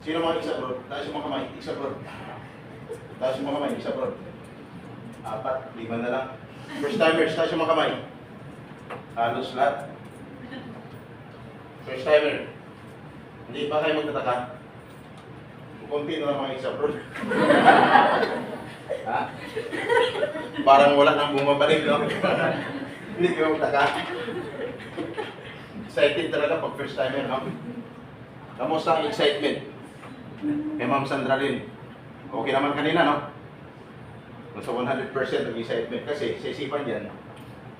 Sino mga isa bro? Taas yung mga kamay, isa bro. Taas yung mga kamay, isa bro. 4, 5 na lang. First timers, taas yung mga kamay. Halos lahat. First timer. Hindi pa kayo magtataka. Kunti na lang mga isa bro. Ha? Parang wala nang bumabalik, no? Hindi kayo magtaka. Excited talaga pag first timer, no? Kamusta ang excitement? Kay Ma'am Sandra Lynn. Okay naman kanina, no? Nasa 100% ng excitement. Kasi, sa isipan dyan,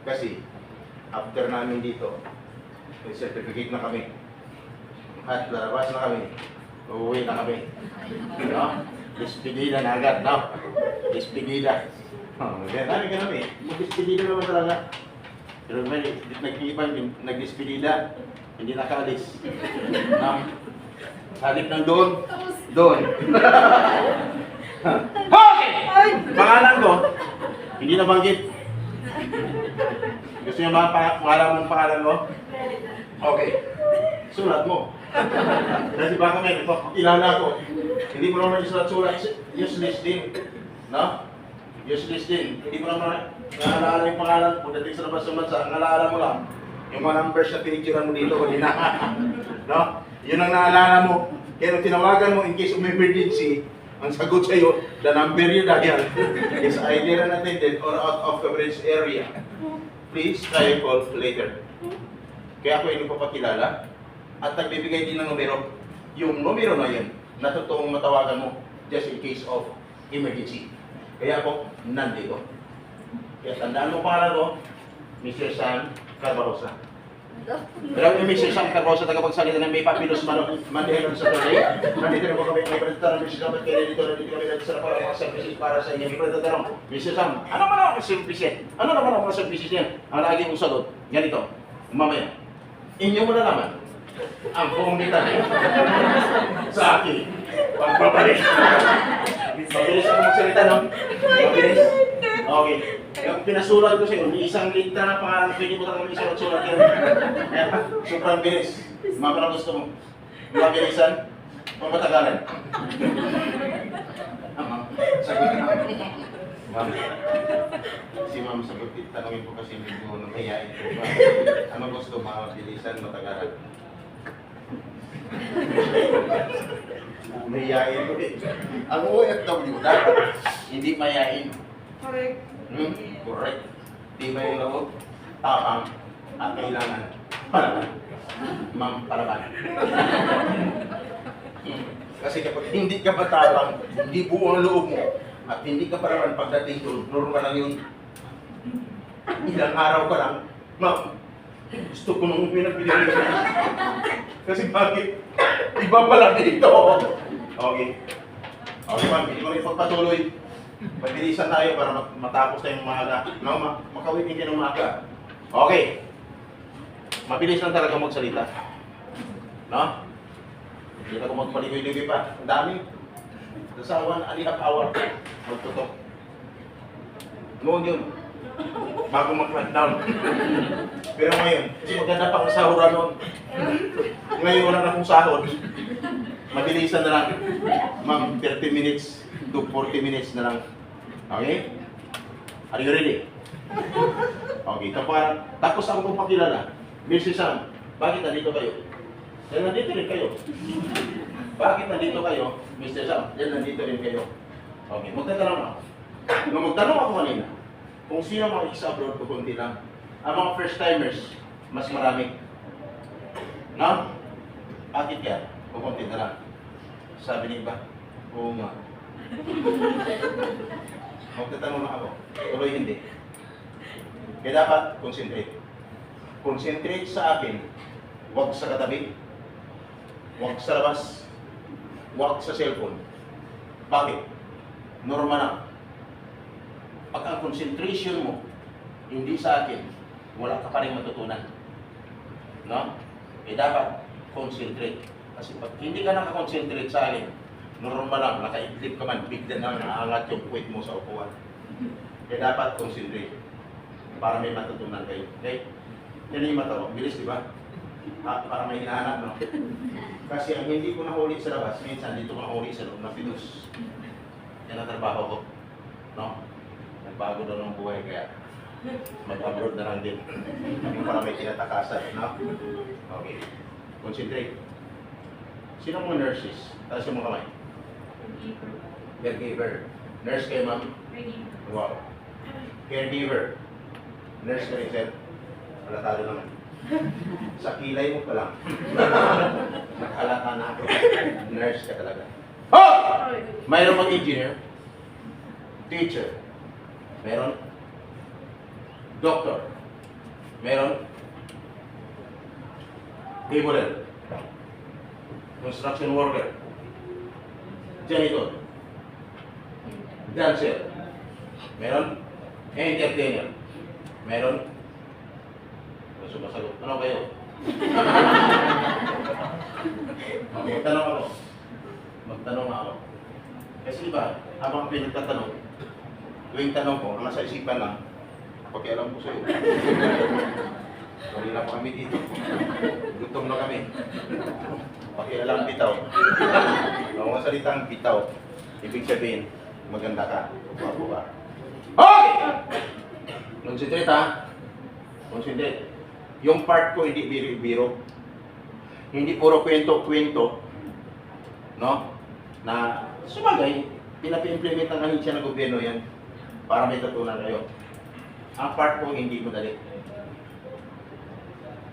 kasi, after namin dito, may certificate na kami. At lalabas na kami. Uuwi na kami. No? Despedida na agad, no? Despedida. Oh, ganun eh. Despedida naman talaga. Pero may nag-iipan, nag-despedida, hindi nakaalis. No? Halip ng doon. Okay! Pangalan ko, hindi nabanggit. Gusto niyo malaman pangalan ko? Okay. Sulat mo. Kasi baka may ipapakilala ko. Hindi mo naman isulat-sulat. Useless din. No? Useless din. Hindi mo naman naalala yung pangalan. Pagdating sa labas ng bansa, naalala mo lang. Yung mga numbers na pinicturean mo dito, hindi na. No? Yun ang naalala mo. Kaya nung tinawagan mo in case of emergency, ang sagot sa'yo, the number you dial is either unattended or out of coverage area. Please try and call later. Kaya ako yung papakilala at nagbibigay din ng numero. Yung numero na yun, na totoong matawagan mo just in case of emergency. Kaya ako, nandito. Kaya tandaan mo pangalan ko, Mr. Sam Carbarosa. Pero yung Mr. Sam Carbarosa, tagapagsalita ng may papilos mandihan sa tuloy. Nandito na po kami, may presentaran, Mr. Sam, kaya dito kami nagsara para mga services para sa inyo. May presentaran, Mr. Sam, ano naman ang services? Ano naman ang mga services niya? Ang lagi kong sagot, ganito, mamaya. Inyo mo na naman ang pumunta sa akin. Pagpapalik. Mabilis ako magsalita, no? Mabilis? Okay. Yung pinasulat ko sa'yo, isang linta na pangalan, pwede mo talagang isulat-sulat yun. Sobrang bilis. Mga parang gusto mo. Mabilisan, mamatagalan. Sagot na. Ma'am. Si Ma'am sagot, tanongin ko kasi medyo namayain ko. Ano gusto, mabilisan, matagalan? Mayayain ko eh. Ang OFW dapat hindi mayayain. Correct. Correct. Di ba yung loob? Tapang at kailangan palaban. Ma'am, palaban. Kasi kapag hindi ka matapang, hindi buo ang loob mo, at hindi ka palaban pagdating doon, normal lang yun. Ilang araw ka lang, ma'am, gusto ko nung pinagpilihan ko. Kasi bakit? Iba pala dito. Okay. Okay, ma'am, hindi mo rin pagpatuloy. Mabilisan tayo para matapos tayong maaga. No, makawitin kayo ng maaga. Okay. Mabilis lang talaga magsalita. No? Hindi na ko magpaligoy-ligoy pa. Ang dami. Sa 1.5 hour, magtutok. Noon yun. Bago mag-lockdown. Pero ngayon, kasi maganda pang sahuran noon. Ngayon wala na akong sahod. Mabilisan na lang. Ma'am, 30 minutes to 40 minutes na lang. Okay? Are you ready? Okay. Tapos ako kong pakilala. Mr. Sam, bakit nandito kayo? Dahil nandito rin kayo. Bakit nandito kayo, Mr. Sam? Dahil nandito rin kayo. Okay. Magtatanong ako. Nung magtanong ako kanina, kung sino mga isa-abroad ko kunti lang, ang mga first-timers, mas marami. No? Bakit yan? Kukunti na lang. Sabi ni iba, oo nga. Magtatanong na ako. Tuloy hindi. Kaya dapat concentrate. Concentrate sa akin. Huwag sa katabi. Huwag sa labas. Huwag sa cellphone. Bakit? Normal lang. Pag ang concentration mo, hindi sa akin, wala ka pa rin matutunan. No? Eh dapat, concentrate. Kasi pag hindi ka nakakonsentrate sa akin, normal lang, naka-idlip ka man, bigla na naangat yung puwit mo sa upuan. Kaya dapat concentrate para may matutunan kayo. Okay? Yan yung mata mo. Bilis, di ba? Para may hinahanap, no? Kasi ang hindi ko nahuli sa labas, minsan dito ko nahuli sa loob ng pidus. Yan ang trabaho ko. No? Nagbago daw ng buhay kaya mag-abroad na lang din. Yung para may tinatakasan. No? Okay. Concentrate. Sino mga nurses? Taas yung mga kamay. Caregiver. Nurse kayo, ma'am? Wow. Caregiver. Nurse ka rin, sir? Palatado naman. Sa kilay mo pa lang. Nakalata na ako. Nurse ka talaga. Oh! Mayroon bang engineer? Teacher? Meron? Doctor? Meron? Laborer? Construction worker? Janitor? Dancer? Meron? Entertainer? Meron? Sumasagot. Ano kayo? Magtanong ako. Magtanong ako. Kasi diba, habang pinagtatanong, tuwing tanong ko, ang nasa isipan lang, pakialam ko sa'yo. Kanina pa kami dito. Gutom na kami. Pakialam bitaw. Ang mga salitang bitaw, ibig sabihin, maganda ka. Bago ka. Okay! Concentrate ha. Concentrate. Yung part ko hindi biro-biro. Hindi puro kwento-kwento. No? Na sumagay, pinapi-implement ng ahensya ng gobyerno yan para may tutunan kayo. Ang part ko hindi madali.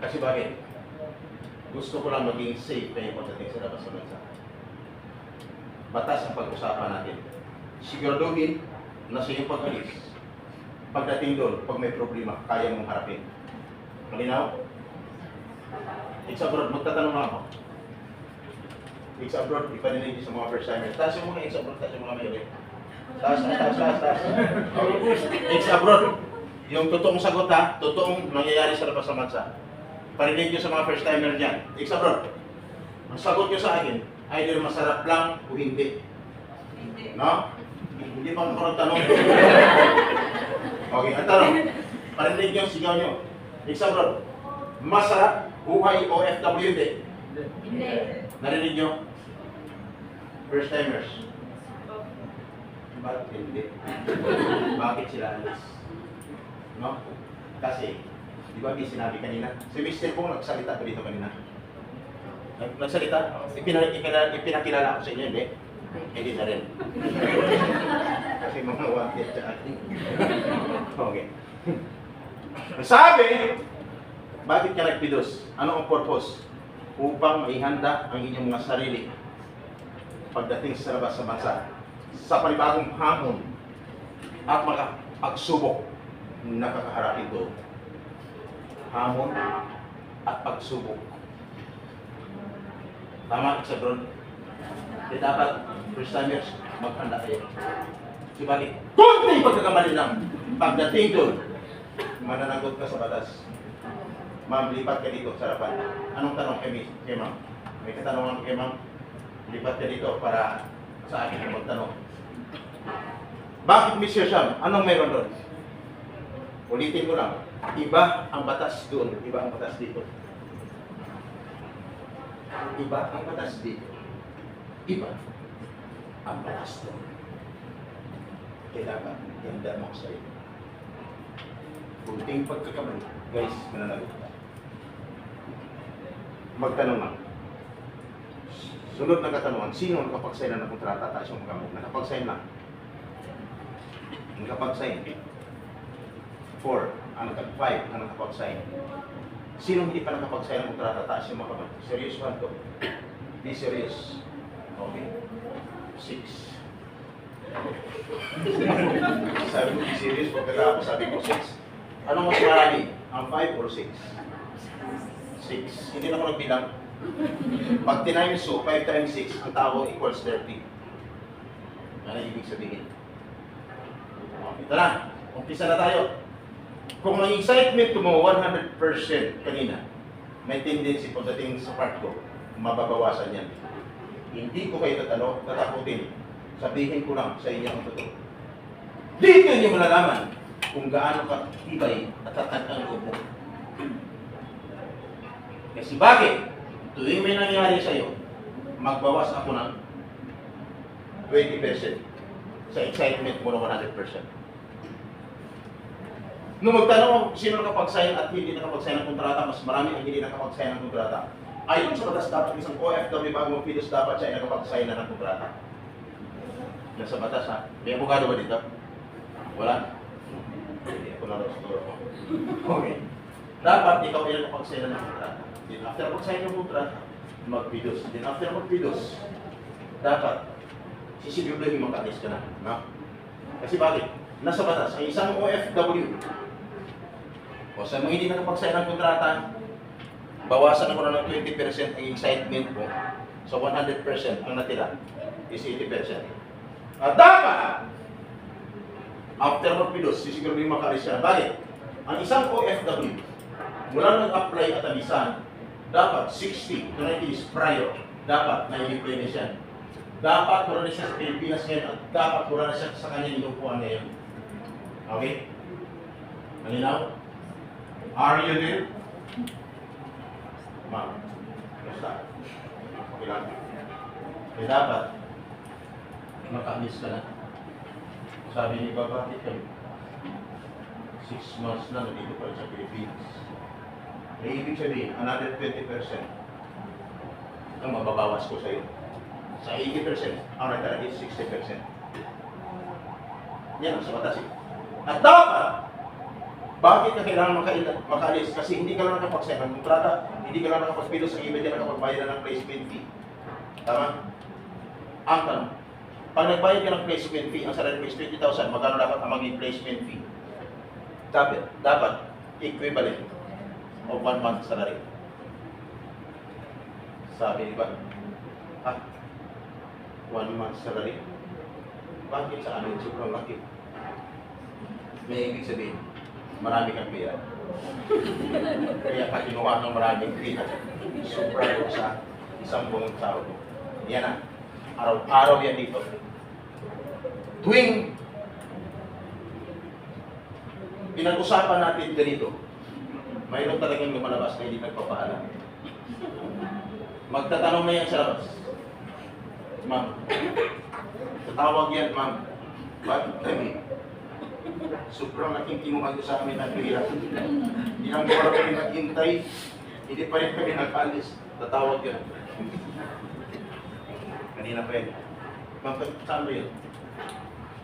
Kasi bakit? Gusto ko lang maging safe kayo pagdating sa labas ng bansa. Batas ang pag-usapan natin. Siguraduhin na sa iyong pag-alis. Pagdating doon, pag may problema, kaya mong harapin. Malinaw? It's abroad, magtatanong na ako. It's abroad, ipanilig sa mga first timers. Taas yung mga it's abroad, taas yung mga may ulit. Taas. It's abroad. Yung totoong sagot ha, totoong nangyayari sa labas ng bansa. Parinig nyo sa mga first timer dyan. It's abroad. Ang sagot nyo sa akin, either masarap lang o hindi. No? Hindi pa ako tanong. Okay, ang tanong. Parinig nyo, sigaw nyo. It's abroad. Masarap, buhay o FWD? Hindi. Narinig nyo? First timers. Bakit hindi? Bakit sila alis? No? Kasi, di ba sinabi kanina? Si Mr. Pong nagsalita ko dito kanina. Nagsalita? Ipinakilala ako sa inyo, hindi? Hindi na rin. Kasi mga wanted sa akin. Okay. Sabi, bakit ka nagpidos? Ano ang purpose? Upang maihanda ang inyong mga sarili pagdating sa labas sa bansa sa panibagong hamon at pagsubok na kakaharapin doon. Hamon at pagsubok. Tama, it's abroad. Di dapat, first timers, maghanda kayo. Sibali, kunting pagkakamali lang. Pagdating doon, mananagot ka sa batas. Ma'am, lipat ka dito sa harapan. Anong tanong kay ma'am? May katanungan kay ma'am? Lipat ka dito para sa akin na magtanong. Bakit, Mr. Sham? Anong meron doon? Ulitin ko lang. Iba ang batas doon. Iba ang batas dito. Iba ang batas dito. Iba ang batas doon. Kailangan ganda mo sa iyo. Kunting pagkakamali, guys, mananagot ka. Magtanong lang. Sunod na katanungan, sino ang nakapag-sign na ng kontrata? Taas yung mga nakapag-sign lang. Nakapag-sign. 4, ang 5, ang nakapag-sign. Sino hindi pa nakapag-sign ng kontrata? Taas yung mga kamay. Serious one to. Be serious. Okay. 6. Sabi ko, be serious. Pagkatapos sabi ko, 6. Anong mas marami? Ang 5 or 6? 6. Hindi na ako nagbilang. Pag times 2, 5 times 6, ang tao equals 30. Ano ibig sabihin? Ito na. Umpisa na tayo. Kung ang excitement mo 100% kanina, may tendency pagdating sa part ko, mababawasan yan. Hindi ko kayo tatakutin. Sabihin ko lang sa inyo ang totoo. Dito niyo malalaman kung gaano ka tibay at tatag ang loob mo. Kasi bakit? Tuwing may nangyari sa'yo, magbawas ako ng 20% sa excitement mo ng 100%. Nung magtanong ako sino nakapag-sign at hindi nakapag-sign ng kontrata, mas marami ang hindi nakapag-sign ng kontrata. Ayon sa batas, dapat isang OFW bago mag-PIDOS dapat siya ay nakapag-sign na ng kontrata. Nasa batas ha. May abogado ba dito? Wala? Hindi ako na siguro. Okay. Dapat ikaw ay nakapag-sign na ng kontrata. Then after mag-sign ng kontrata, mag-PIDOS. Then after mag-PIDOS, dapat sisiguraduhin makalis ka na. No? Kasi bakit? Nasa batas, ang isang OFW o sa mga hindi nakapag-sign ng kontrata, bawasan ako na ng 20% ang excitement mo. So 100% ang natira is 80%. At dapat, after mag-PIDOS, sisiguraduhin makalis ka na. Bakit? Ang isang OFW, mula nag-apply at abisahan, dapat 60 to 90 days prior, dapat na-i-apply na siya. Dapat wala na siya sa Pilipinas ngayon at dapat wala na siya sa kanyang inupuan ngayon. Okay? Malinaw? Are you there? Ma'am, basta. Okay lang. Kaya dapat, maka-miss ka na. Sabi ni Baba, bakit 6 months na nandito pa rin sa Pilipinas. May ibig sabihin, another 20% ang mababawas ko sa iyo. Sa 80%, ang natara is 60%. Yan ang sa batas. At dapat, bakit ka kailangan makaalis? Kasi hindi ka lang nakapag-sign ng kontrata, hindi ka lang nakapag-PIDOS sa iba, hindi ka nakapagbayad ng placement fee. Tama? Ang tanong, pag nagbayad ka ng placement fee, ang salary is 20,000, magkano dapat ang maging placement fee? Dapat equivalent of 1 month salary. Sabi ba? 1 month salary? Bakit sa amin sobrang laki? May ibig sabihin, marami kang pera. Kaya ka kinuha ng maraming pera. Sobra ko sa isang buong tao. Yan na. Araw-araw yan dito. Tuwing pinag-usapan natin ganito, mayroon talagang lumalabas na hindi nagpapaalam. Magtatanong na yan sa labas. Ma'am, tatawag yan, ma'am. Bakit kami? Sobrang laking kinuha ko sa amin ng pera. Hindi lang wala kami naghintay, hindi pa rin kami nag-alis. Tatawag yan. Kanina pa yan. Ma'am, saan ba yun?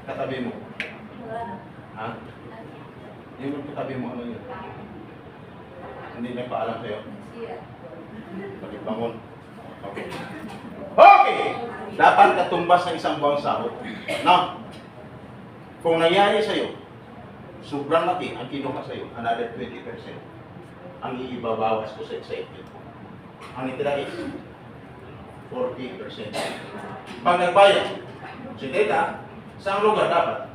Katabi mo. Ha? Yung katabi mo, ano yun? Hindi niya paalam sa'yo? Bakit bangon? Okay. Okay! Dapat katumbas ng isang buwang sahod. Now, kung nangyari sa'yo, sobrang laki ang kinuha sa'yo, another 20%, ang iibabawas ko sa excitement. Ang itira is 40%. Pag nagbayad, si Teta, saan lugar dapat?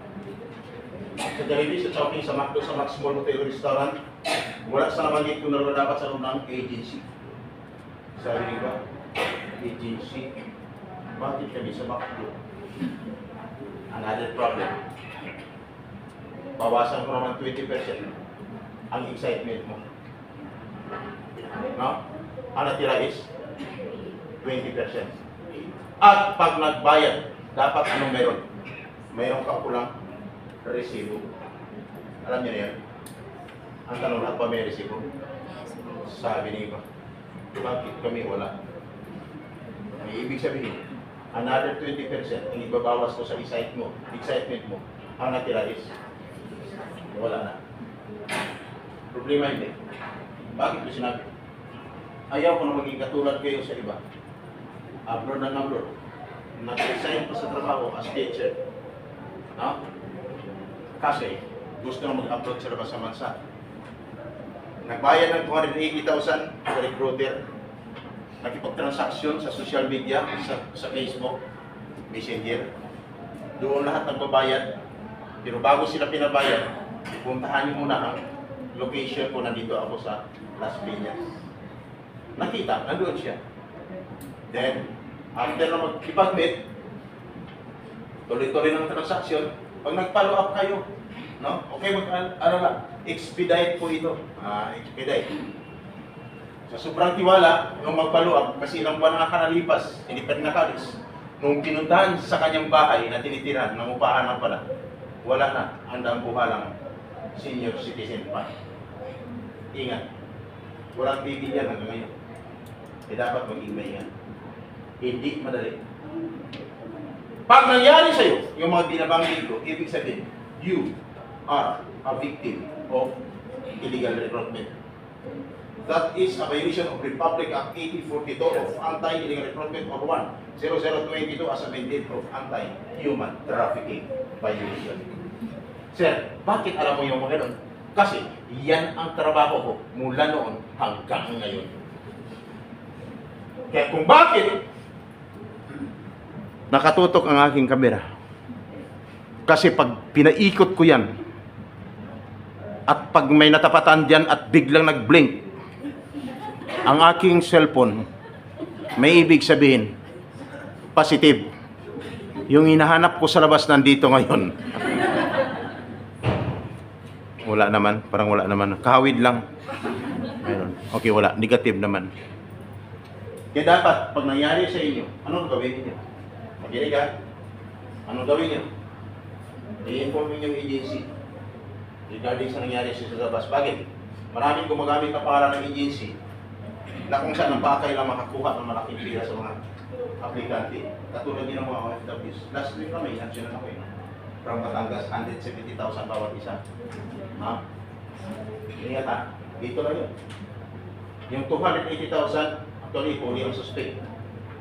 Sa Jollibee, sa Chowking, sa McDo, sa Max Mall Hotel Restaurant, wala sa nabanggit ko na dapat sa loob ng agency. Sabi ba? Agency. Bakit kami sa McDo? Another problem. Bawasan ko naman 20% ang excitement mo. No? Ang natira is 20%. At pag nagbayad, dapat anong meron? Mayroon ka kulang resibo. Alam niyo na yan? Ang tanong lahat pa may resibo? Sabi ni iba, bakit kami wala? May ibig sabihin, another 20% ang ibabawas ko sa excitement mo, ang natira is wala na. Problema hindi. Bakit ko sinabi? Ayaw ko na maging katulad kayo sa iba. Abroad ng abroad. Nag-resign pa sa trabaho as teacher. No? Kasi gusto na mag-upload sa labas sa bansa. Nagbayad ng 280,000 sa recruiter. Nakipag-transaksyon sa social media, sa Facebook, Messenger. Doon lahat nagbabayad. Pero bago sila pinabayad, puntahan niyo muna ang location ko. Nandito ako sa Las Piñas. Nakita, nandoon siya. Then, after na mag-ipag-meet, tuloy-tuloy ng transaksyon, pag nag-follow up kayo, no? Okay, ano lang, expedite po ito. Expedite. Sa sobrang tiwala, nung magpaluab, kasi ilang buwan na nakalipas, hindi pa rin nakalis. Nung pinuntahan sa kanyang bahay na tinitirahan, nangupahan na pala, wala na, handang buhalang senior citizen pa. Ingat, walang bibigyan hanggang ngayon. Eh dapat mag-email yan. Hindi madali. Pag nangyari sa'yo, yung mga binabanggit ko, ibig sabihin, you are a victim of illegal recruitment. That is a violation of Republic Act 8042 of Anti-Illegal Recruitment or 10022 as amended of Anti-Human Trafficking Violation. Sir, bakit alam mo yung mga ganun? Kasi yan ang trabaho ko mula noon hanggang ngayon. Kaya kung bakit nakatutok ang aking kamera, kasi pag pinaikot ko yan at pag may natapatan dyan at biglang nag-blink ang aking cellphone, may ibig sabihin positive. Yung hinahanap ko sa labas nandito ngayon. Wala naman, parang wala naman. Kahawid lang. Meron. Okay, wala. Negative naman. Kaya dapat, pag nangyari sa inyo, anong gawin niyo? Makinig ka. Anong gawin niyo? I-inform niyo yung agency regarding sa nangyari sa labas. Bakit? Maraming gumagamit ng pangalan ng agency na kung saan ang bakay lang makakuha ng malaking pira sa mga aplikante. Katulad din ng mga OFWs. Last week kami, nagsyon na ako yun. From Batangas, 170,000 bawat isa. Ha? Ingat ha, dito lang yun. Yung 280,000, actually, huli ang suspect.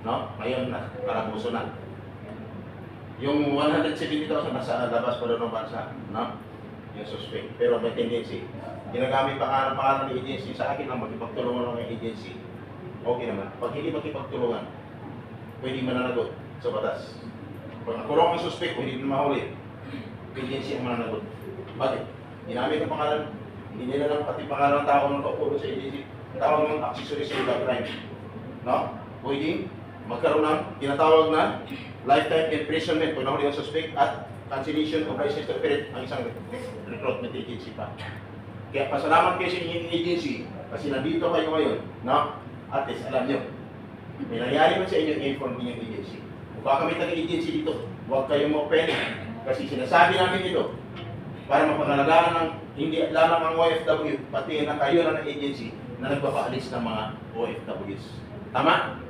No? Ngayon na, karabuso na. Yung 170,000, nasa labas pa doon ng bansa. No? Yung suspect. Pero may tendency. Ginagamit pa pangalan ng agency. Sa akin lang, makipagtulungan ng agency. Okay naman. Pag hindi makipagtulungan, pwede mananagot sa batas. Pag nakulong ang suspect, hindi na mahuli. Agency ang mananagot. Bakit? Ginamit ang pangalan, hindi nila lang pati pangalan ng tao ng kaupo sa agency. Tawag ng accessory sa illegal crime. No? Pwede magkaroon ng tinatawag na lifetime imprisonment kung nahuli ang suspect at cancellation of license to operate ang isang recruitment agency pa. Kaya pasalamat kayo sa inyong agency kasi nandito kayo ngayon, no? At least alam nyo, may nangyari man sa inyo, inform niyo yung agency. Kung baka may taga-agency dito, huwag kayong mag-panic kasi sinasabi namin ito para mapangalagaan ng hindi lamang ang OFW, pati na kayo na ng agency na nagpapaalis ng mga OFWs. Tama?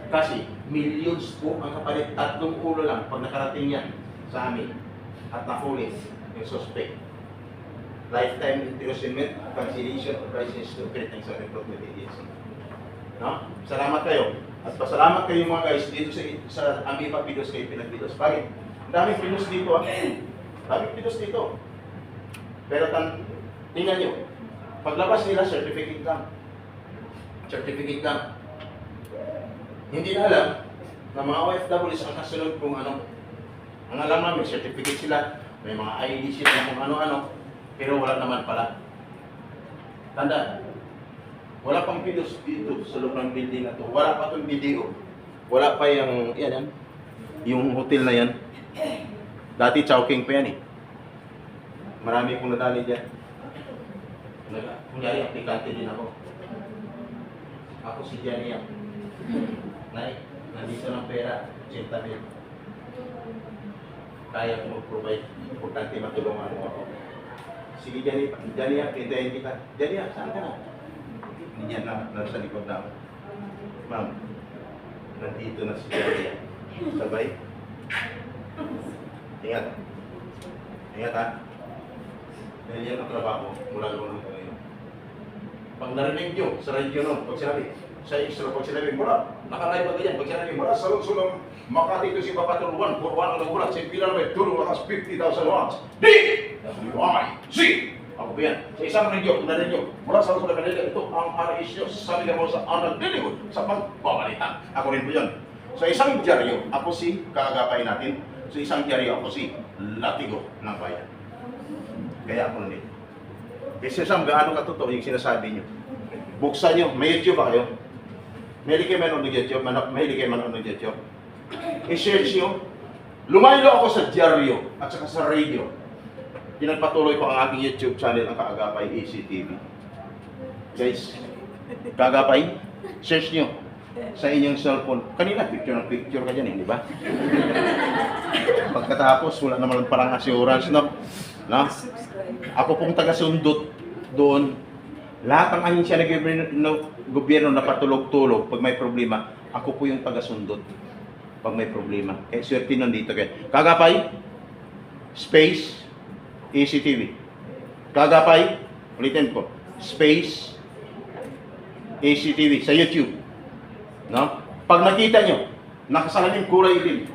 Kasi millions po ang kapalit, 3 ulo lang pag nakarating yan sa amin at nahuli yung suspect. Lifetime imprisonment, cancellation of license to operate ng isang recruitment agency. No? Salamat kayo. At pasalamat kayo mga guys dito sa Amipa Pidos kayo pinagpidos. Bakit? Ang daming pidos dito. Daming pidos dito. Pero tingnan nyo, paglabas nila, certificate lang. Certificate lang. Hindi na alam na mga OFWs ang kasunod kung ano. Ang alam namin, certificate sila, may mga ID sila kung ano-ano, pero wala naman pala. Tanda, wala pang pidos dito sa loob ng building na to. Wala pa itong video. Wala pa yung, yan, yung hotel na yan. Dati Chowking pa yan eh. Marami akong nadali dyan. Kunyari, aplikante din ako. Ako si Jania. Nay, nandito ng pera, 80,000. Kaya ko mag-provide. Importante matulungan mo ako. Sige, Jania, kintayin kita. Jania, saan ka na? Hindi na, nasa likod na ako. Ma'am, nandito na si Jania. Sabay. Ingat. Ingat ha. Dahil yan ang trabaho mula noon hanggang ngayon. Pag narinig nyo sa radyo noon, pag sinabi, sa extra, pag sinabi, mula, nakalive ba ganyan? Pag sinabi, mula, salong-sulong, Makati to si Papatul 1, 4-1 ang nagulat, si Pilar may tulong lakas 50,000 watts. D-W-I-C! Ako ba yan? Sa isang radyo, kung narinig nyo, mula sa Luzon, Manila, ito ang RS nyo, sabi ka mo sa Anal Deliwood, sa pagbabalita. Ako rin po yun. Sa isang dyaryo, ako si, kakagapay natin, sa isang dyaryo, ako si Latigo ng Bayan. Kaya ako nandito. Kasi Sam, gaano katotoo yung sinasabi nyo? Buksan nyo, may YouTube ba kayo? Mahilig kayo manood ng YouTube? Mahilig kayo manood ng YouTube? I-search nyo. Lumaylo ako sa dyaryo at saka sa radio. Pinagpatuloy ko ang aking YouTube channel, ang Kaagapay ACTV. Guys, Kagapay, search nyo sa inyong cellphone. Kanina, picture ng picture ka dyan, di ba? Pagkatapos, wala naman parang assurance, no? No? Ako pong taga-sundot doon. Lahat ng ahensya ng gobyerno na patulog-tulog pag may problema, ako po yung taga-sundot pag may problema. Kaya swerte nandito kayo. Kagapay, space, ECTV. Kagapay, ulitin ko, space, ECTV sa YouTube. No? Pag nakita nyo, nakasalamin kulay itim.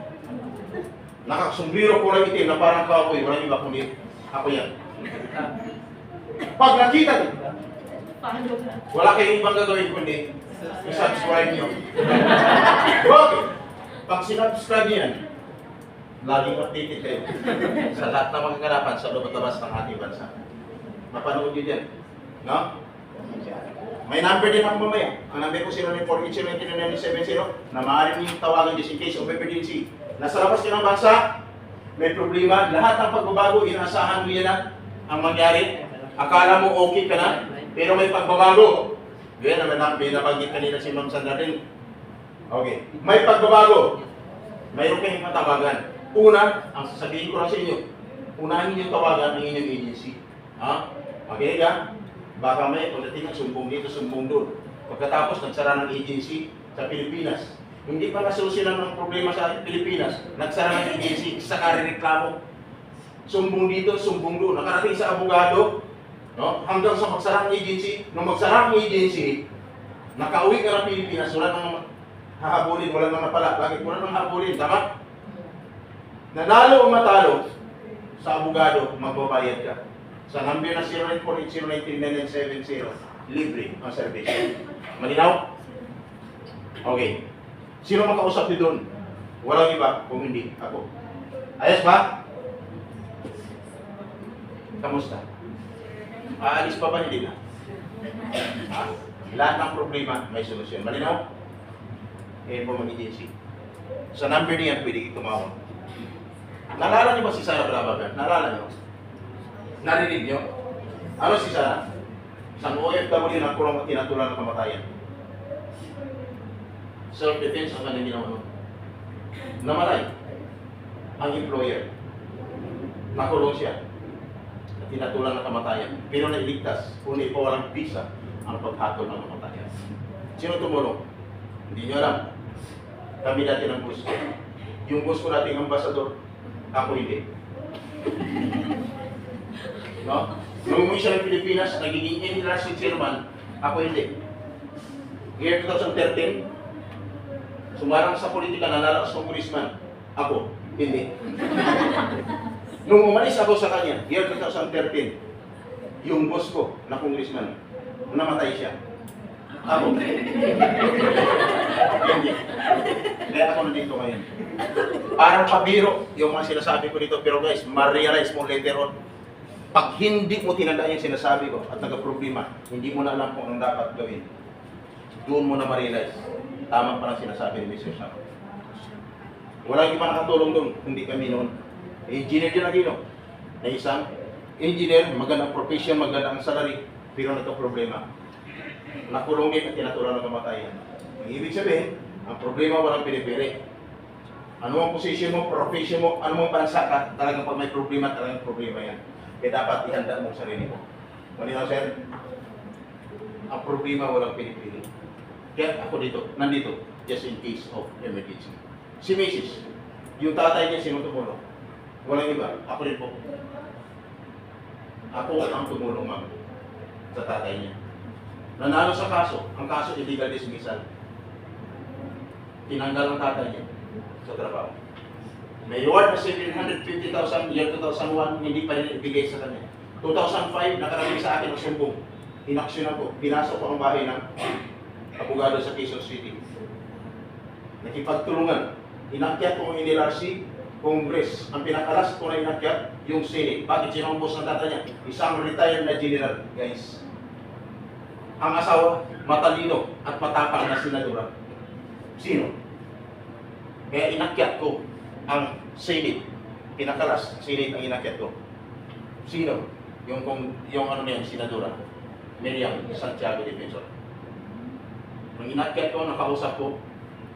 Nakasumbrero kulay itim na parang cowboy, walang iba kundi ako yan. Pag nakita nyo, wala kayong ibang gagawin kundi i-subscribe nyo. Bakit? Pag sinubscribe nyo yan, laging updated kayo sa lahat ng mga kaganapan sa loob at labas ng ating bansa. Mapanood nyo dyan. No? May number din ako mamaya. Ang number ko 0948099970 na maaaring niyong tawagan just in case of emergency. Nasa labas ka ng bansa, may problema, lahat ng pagbabago, inaasahan mo yan na ang mangyari. Akala mo okay ka na, pero may pagbabago. Yan naman nabanggit kanina si Ma'am Sandra din. Okay. May pagbabago. Mayroon kayong matawagan. Una, ang sasabihin ko lang sa inyo, unahin niyo tawagan ang inyong agency. Ha? Okay ka? Baka may pagdating ang sumbong dito, sumbong doon. Pagkatapos, nagsara ng agency sa Pilipinas. Hindi pa nasolusyonan ng problema sa Pilipinas. Nagsara ng agency, saka reklamo. Sumbong dito, sumbong doon. Nakarating sa abogado, no? Hanggang sa magsara ng agency. Nung magsara ng agency, nakauwi ka ng Pilipinas, wala nang hahabulin, wala nang napala. Bakit? Wala nang hahabulin, tama? Nanalo o matalo, sa abogado, magbabayad ka. Sa number na 0948099970, libre ang service. Malinaw? Okay. Sino makausap niyo doon? Walang iba, kung hindi ako. Ayos ba? Kamusta? Aalis pa ba hindi na? Ha? Lahat ng problema may solusyon. Malinaw? Eh po mag-agency. Sa number niyan, pwede tumawag. Naalala niyo ba si Sarah Brabagan? Naalala niyo? Narinig niyo? Ano si Sarah? Isang OFW na kurang at tinatulan ng kamatayan. Self-defense ang kanyang ginawa. Namatay ang employer. Nakulong siya at tinatulan ng kamatayan. Pero nailigtas, kundi pa walang visa ang paghatol ng kamatayan. Sino tumulong? Hindi niyo alam. Kami dati ng boss ko. Yung boss ko nating ambasador, ako hindi. No? Nung umuwi siya ng Pilipinas, nagiging international chairman, ako hindi. Year 2013, sumarang sa politika, nanalo sa congressman, ako hindi. Nung umalis ako sa kanya, year 2013, yung boss ko na congressman, namatay siya. Ako. Hindi. Kaya ako nandito ngayon. Parang pabiro yung mga sinasabi ko dito, pero guys, ma-realize mo later on. Pag hindi mo tinandaan yung sinasabi ko at nagka-problema, hindi mo na alam kung anong dapat gawin. Doon mo na ma-realize. Tama pa lang sinasabi ni Mr. Sam. Walang iba nakatulong doon, hindi kami noon. Engineer din lagi, no? Na isang engineer, magandang profession, magandang salary, pero nagka-problema. Nakulong din at tinatulan ng kamatayan. Ang ibig sabihin, ang problema walang pinipili. Ano ang position mo, profession mo, ano mong bansa ka, talagang pag may problema, talagang problema yan. Kaya dapat ihanda mo sa sarili mo. Malinaw, sir? Ang problema walang pinipili. Kaya ako dito, nandito, just in case of emergency. Si Mrs., yung tatay niya sino tumulong? Walang iba, ako rin po. Ako ang tumulong, ma'am, sa tatay niya. Nanalo sa kaso, ang kaso illegal dismissal. Tinanggal ang tatay niya sa trabaho. May reward na 750,000 year 2001, hindi pa rin ibigay sa kanya. 2005, nakarating sa akin ang sumbong. Inaksyon ako, pinasok ko ang bahay ng abogado sa Quezon City. Nakipagtulungan. Inakyat ko ang NLRC, Congress. Ang pinakalas ko na inakyat, yung Senate. Bakit? Sino ang boss ng tatay niya? Isang retired na general, guys. Ang asawa, matalino at matapang na senadora. Sino? Kaya inakyat ko ang Senate. Pinakalas, Senate ang inakyat ko. Sino? Yung ano na yan, senadora. Miriam Santiago Defensor. Nung inakyat ko, nakausap ko,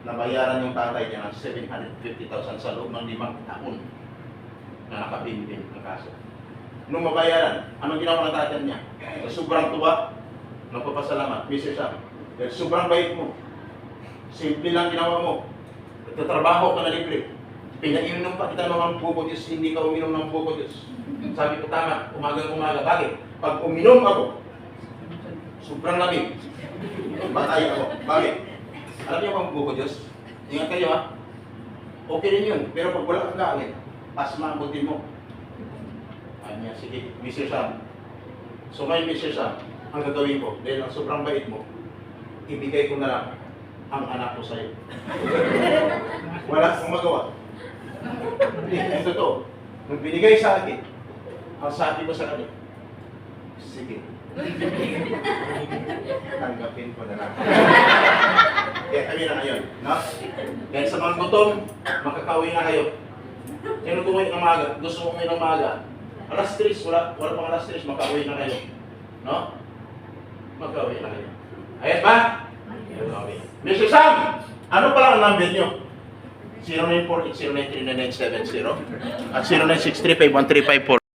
nabayaran yung tatay niya ng 750,000 sa loob ng 5 taon na nakabimbing ng kaso. Nung mabayaran, anong ginawa ng tatay niya? Sa sobrang tuwa, nagpapasalamat, Mr. Sam, dahil sobrang bait mo. Simple lang ginawa mo. Nagtatrabaho ka na libre. Pinainom pa kita ng buko Diyos, hindi ka uminom ng buko Diyos. Sabi ko tama, umaga-umaga. Bakit? Pag uminom ako, sobrang lamig. Patay ako. Bakit? Alam niyo bang buko Diyos? Ingat kayo ha. Okay rin yun. Pero pag wala kang galit, pasma ang butin mo. Ay niya, sige, Mr. Sam. So ngayon, Mr. Sam, ang gagawin ko, dahil ang sobrang bait mo, ibigay ko na lang ang anak ko sa'yo. Wala kang magawa. Hindi, yung totoo. Nung binigay sa akin, ang sabi ko sa kanya, sige. Tanggapin ko na lang. Kaya kami na ngayon, no? Kaya sa mga gutom, makakauwi na kayo. Sino kumain ng umaga? Gusto mo kumain ng umaga? Alas 3, wala pang alas 3, makauwi na kayo. No? Makauwi na kayo. Ayat ba? Okay. Mr. Sam, ano pala ang number nyo? 0948-0939-970 at 0963-5135-4